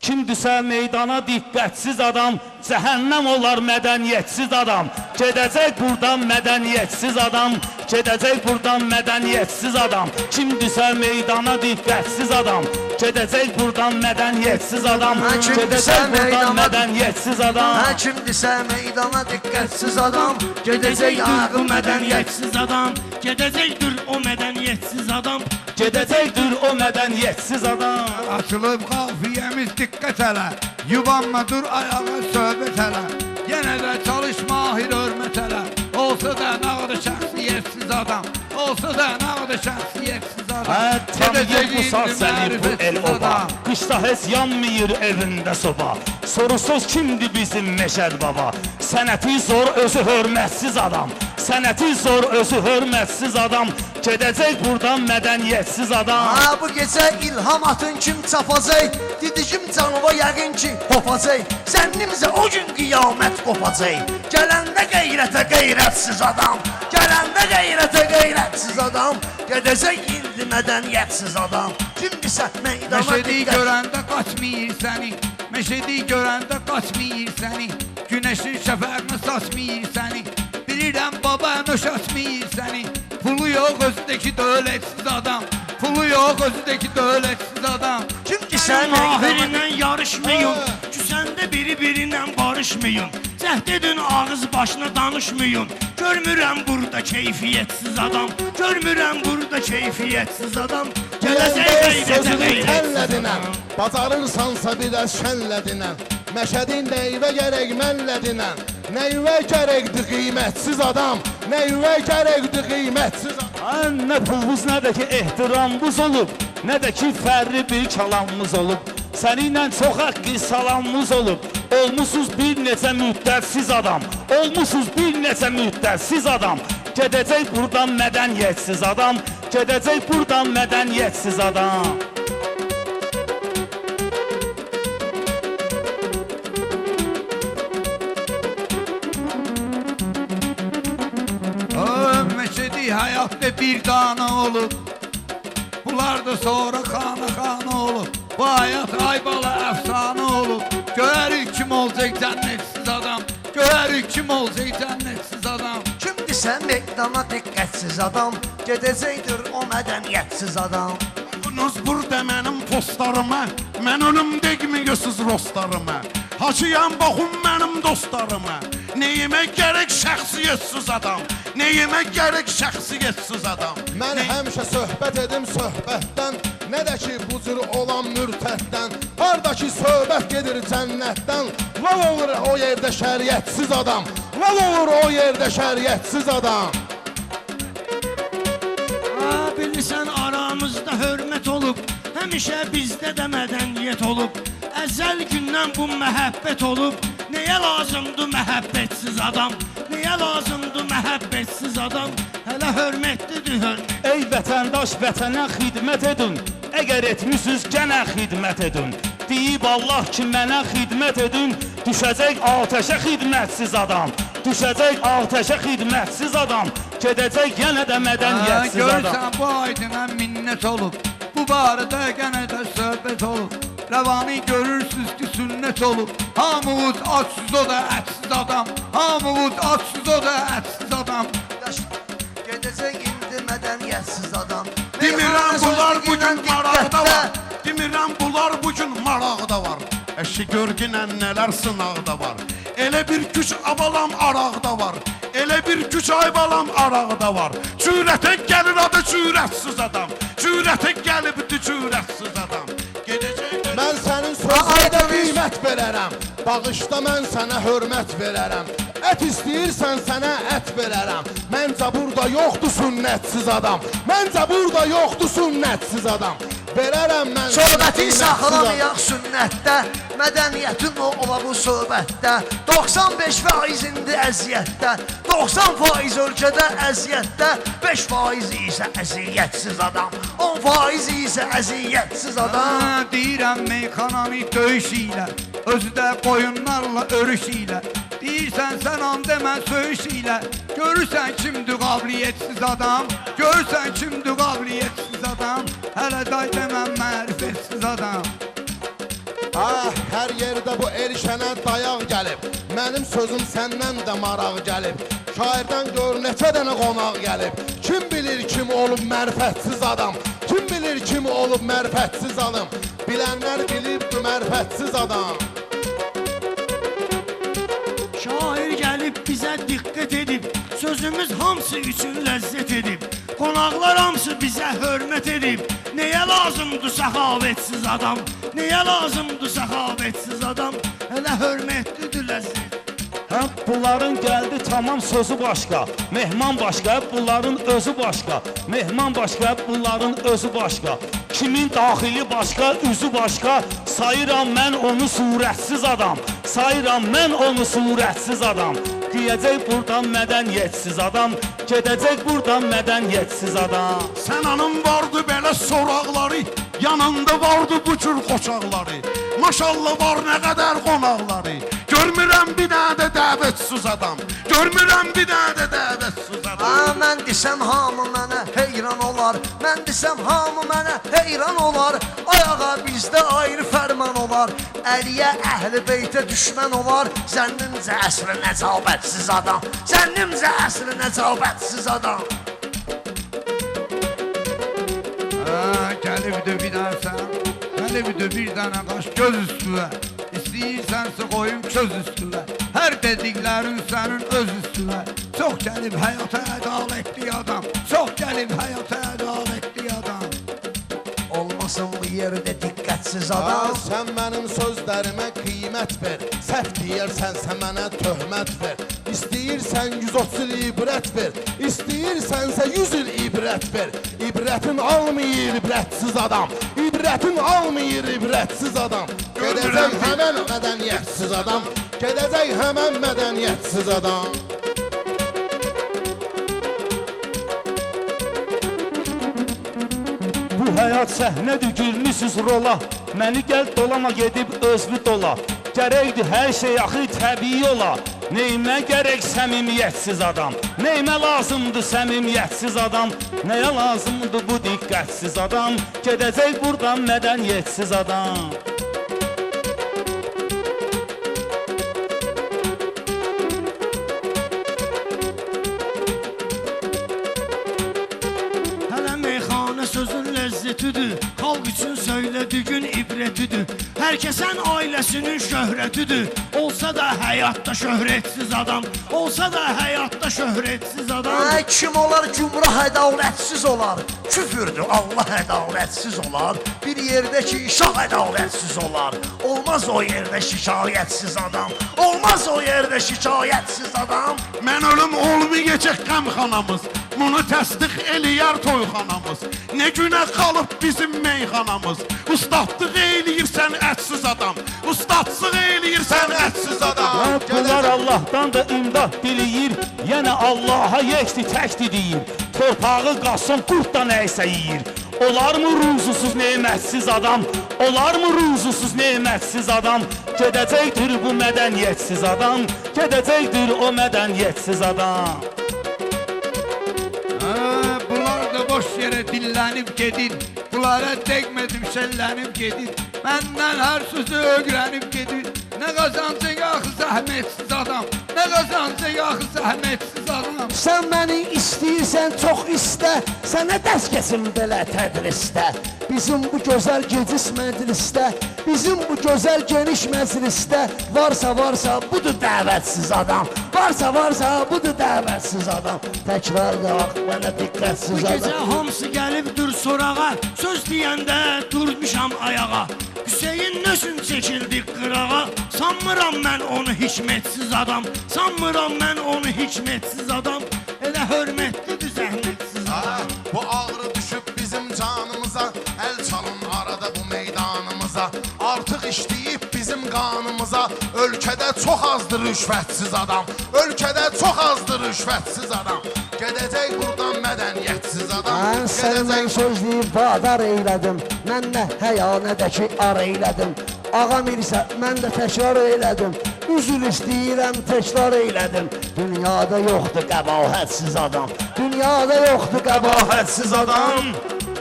Kimdirsə meydana diqqətsiz adam, cəhənnəm olar mədəniyyətsiz adam. Gedəcək buradan mədəniyyətsiz adam, gedəcək buradan mədəniyyətsiz adam. Kimdirsə meydana diqqətsiz adam, gedəcək buradan mədəniyyətsiz adam. Gedəcək buradan mədəniyyətsiz adam. Kimdirsə meydana diqqətsiz adam, gedəcək yağı mədəniyyətsiz adam. Gedəcəkdir o mədəniyyətsiz adam. Gedəcəkdir o mədəniyyətsiz adam. Açılıb qafiyəmiz diqqət hələ, yubanma dur ayağa söhbət hələ. Yenə də çalış mahir hörmət hələ, olsa da nağdı şəxsiyyətsiz adam, olsa da nağdı şəxsiyyətsiz adam. Tanıyır bu saz səni bu el oba, qışda heç yanmayır evində soba. Sorusuz kimdir bizim Məşəd baba, sənəti zor özü hörmətsiz adam. Sənəti zor özü hörmətsiz adam, gedəcək buradan mədəniyyətsiz adam. Bu gecə ilham atın kim çapacaq, didicim canıva yəqin ki hopacaq. Zənnimizə o gün qiyamət qopacaq, gələndə qeyrətə qeyrətsiz adam, gələndə qeyrətə qeyrətsiz adam. Gedəcək indi mədəniyyətsiz adam, kimdirsə meydana Məşədi diqqət. görəndə qaçmayır səni, Məşədi görəndə qaçmayır səni, Günəşin şəfəqini saçmayır səni. Bilirəm baba nöş açmayır səni, pulu yox özündəki dövlətsiz adam, pulu yox özündəki dövlətsiz adam. Kimdirsə Mahirlə yarışmayın, küsəndə biri-birindən barışmayın. Cəhd edin ağız başına danışmayın. Görmürəm burada keyfiyyətsiz adam, görmürəm burada keyfiyyətsiz adam. Gələcək qeyrətə sözünü qeyrətsiz tənlədinəm, adam. bacarırsansa bir də şənlədinəm. Məşədin neyvə gərək mənlədinəm, neyvə gərəkdir qiymətsiz adam, neyvə gərəkdir qiymətsiz adam. Nə pulumuz, nə də ki ehtiramımız olub, nə də ki fərli bir kəlamımız olub. Səninlə çox haqqı salamımız olub, olmuşsuz bir neçə müddətsiz adam, olmuşsuz bir neçə müddətsiz adam. Gedəcək buradan mədəniyyətsiz adam, gedəcək buradan mədəniyyətsiz adam. Məşədi həyatda bir dana olub, bunlar da sonra xana olub. Bu həyat aybala əfsanə olub, görərik kim olacaq cənnətsiz adam, görərik kim olacaq cənnətsiz adam. Kimdirsə meydana diqqətsiz adam, gedəcəkdir o mədəniyyətsiz adam. Bunuz burada mənim postlarıma, mən ölüm degmiyorsunuz rostlarıma. Hacıyam baxın mənim dostlarıma, neyimə gərək şəxsiyyətsiz adam, neyimə gərək şəxsiyyətsiz adam. Mən həmişə söhbət edim söhbətdən, nə də ki bu cür olan mürtəddən. Hardakı söhbət gedir cənnətdən, lal olur o yerdə şəriətsiz adam, lal olur o yerdə şəriətsiz adam. Bilirsən aramızda hörmət olub, həmişə bizdə də mədəniyyət olub. Əzəl gündən bu məhəbbət olub, nəyə lazımdır məhəbbətsiz adam, nəyə lazımdır məhəbbətsiz adam. Hələ hörmətlidir hörmət. Ey vətəndaş, vətənə xidmət edin, əgər etmişsiniz gənə xidmət edin. Deyib Allah ki mənə xidmət edin, düşəcək atəşə xidmətsiz adam, düşəcək atəşə xidmətsiz adam, gedəcək yenə də mədəniyyətsiz adam. Görürsən bu aydınə minnət olub, bu barədə gənə də söhbət olub. Rəvani görürsünüz ki sünnət olub, hamımız açsız o da ətsiz adam, hamımız açsız o da ətsiz adam. Gedəcək indi mədəniyyətsiz adam. Demirəm bunlar bugün maraqda var, demirəm bunlar bugün maraqda var. Əşi görgünən nələr sınaqda var, elə bir güc abalam araqda var, elə bir güc aybalam araqda var. Cürətə gəlir adı cürətsiz adam, cürətə gəlibdi cürətsiz adam. Mən sənin sözünə qiymət verərəm, bağışda mən sənə hörmət verərəm. Ət istəyirsən sənə ət verərəm, məncə burada yoxdur sünnətsiz adam, məncə burada yoxdur sünnətsiz adam. Verərəm mən Söhbəti saxlamayaq sünnətdə, mədəniyyətin o ola bu söhbətdə. 95% indi əziyyətdə, 90% ölkədə əziyyətdə, 5% isə əziyyətsiz adam, 10% isə əziyyətsiz adam. Deyirəm meyxananı döyüş ilə, özü də qoyunlarla örüş ilə. Deyirsən sən an demə söyüş ilə, görürsən kimdir qabiliyyətsiz adam, görürsən kimdir qabiliyyətsiz adam, hələ day deməm mərifətsiz adam. Ah Hər yerdə bu erişənə dayaq gəlib. Mənim sözüm səndən də maraq gəlib. Şairdən gör neçə dənə qonaq gəlib. Kim bilir kim olub mərifətsiz adam? Kim bilir kim olub mərifətsiz adam? Bilənlər bilibdir mərifətsiz adam. Şair gəlib bizə diqqət edib, sözümüz hamısı üçün ləzzət edib. Qonaqlar hamısı bizə hörmət edib. Nəyə lazımdır səxavətsiz adam? Nəyə lazımdır səxavətsiz adam? Elə hörmətlidir ləzzət. Hə, bunların gəldi tamam sözü başqa, mehman başqa, bunların özü başqa. Mehman başqa, bunların özü başqa. Kimin daxili başqa, üzü başqa. Sayıram mən onu surətsiz adam. Sayıram mən onu surətsiz adam. Deyəcək buradan mədəniyyətsiz adam. Gedəcək buradan mədəniyyətsiz adam. Sənanın vardı belə soraqları, yanında vardı bu cür qoçaqları. Maşallah var nə qədər qonaqları. Görmürəm bir dənə də dəvətsiz adam. Görmürəm bir dənə də dəvətsiz adam. Mən desəm hamı mənə heyran olar. Mən desəm hamı mənə heyran olar. Ayağa bizdə ayrı fərman olar. Əliyə əhl-i beytə düşmən olar. Zənnimcə əsri nəcabətsiz adam. Zənnimcə əsri nəcabətsiz adam. Gəlibdi bir dənə sən, gəlibdi bir dənə qaş göz üstüvə. İstəyirsənsə qoyum köz üstüvə. Hər dediklərin sənin öz üstüvə. Çox gəlib həyata ədalətli adam. Çox gəlib həyata ədalətli adam. Olmasın bu yerdə diqqətsiz adam. Sən mənim sözlərimə qiymət ver. Səhv deyirsənsə mənə töhmət ver. İstəyirsən 130 il ibrət ver. İstəyirsənsə 100 il ibrət ver. İbrətin almayır ibrətsiz adam. İbrətin almayır ibrətsiz adam. Gedəcək həmən mədəniyyətsiz adam. Gedəcək həmən mədəniyyətsiz adam. Bu həyat səhnədir, gülmüsüz rola. Məni gəl dolama gedib özlü dola. Gərəkdir hər şey axı təbii ola. Neyimə gərək səmimiyyətsiz adam? Neyimə lazımdır səmimiyyətsiz adam? Nəyə lazımdır bu diqqətsiz adam? Gedəcək buradan mədəniyyətsiz adam. Hələ meyxanə sözün ləzzətidir. Xalq üçün söylədiyin ibrətidir. Hər kəsən ailəsinin şöhrətidir. Olsa da həyatda şöhrətsiz adam. Olsa da həyatda şöhrətsiz adam. Kim olar gümrah ədalətsiz olar. Küfürdür Allah ədalətsiz olar. Bir yerdə ki şah ədalətsiz olar. Olmaz o yerdə şikayətsiz adam. Olmaz o yerdə şikayətsiz adam. Mən ölüm olmayacaq qəmxanamız. Bunu təsdiq eləyər toyxanamız. Nə günə qalıb bizim meyxanamız. Ustadlıq eləyirsən ətsiz adam. Ustadlıq eləyirsən ətsiz adam. Bunlar Allah'tan da imdad diliyir. Yenə Allah'a yekdi təkdi deyir. Torpağı qasım qurt da nəysə yiyir. Olar mı ruzusuz nemətsiz adam? Olar mı ruzusuz nemətsiz adam? Gedəcəkdir bu mədəniyyətsiz adam. Gedəcəkdir o mədəniyyətsiz adam. Bunlar da boş yerə dillənib gedir. Bunlara dəgmədim şəllənib gedir. Məndən hər sözü öyrənib gedir. Nə qazancaq axı zəhmətsiz adam. Nə qazancaq axı zəhmətsiz adam. Sən məni istəyirsən çox istə. Sənə dərs kesin belə tədrisdə. Bizim bu gözəl geciz məclisdə. Bizim bu gözəl geniş məclisdə. Varsa budur dəvətsiz adam. Varsa budur dəvətsiz adam. Təkrar qalaq mənə diqqətsiz Bu adam. gecə hamısı gəlibdir sorağa. Söz deyəndə durmuşam ayağa. Hüseyin nösün çəkildi qırağa. Sanmıram mən onu hikmətsiz adam. Sanmıram mən onu hikmətsiz adam. Elə hörmətlidir zəhmətsiz adam. Bu ağrı düşüb bizim canımıza. Əl çalın arada bu meydanımıza. Artıq işləyib bizim qanımıza. Ölkədə çox azdır rüşvətsiz adam. Ölkədə çox azdır rüşvətsiz adam. Gedəcək buradan mədəniyyətsiz adam. Mən səndən söz deyib vadar eylədim. Mən nə həya nə də ki ar eylədim. Ağam irsə mən də təkrar eylədim. Üzül istəyirəm təkrar eylədim. Dünyada yoxdur qəbahətsiz adam. Dünyada yoxdur qəbahətsiz adam.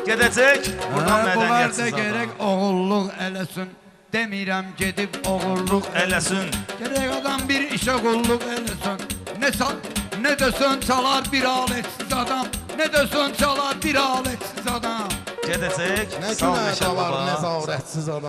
Gedəcək buradan Bunlar da mədəniyyətsiz adam. gərək oğulluq eləsin. Demirəm gedib oğurluq Eləsin. Gerek adam bir işe kulluk eləsin. Ne desin çalar bir aletsiz adam. Ne desin çalar bir aletsiz adam. Gedəcək. Nə Sağ ol günah Məşəd var, baba. nəzarətsiz adam.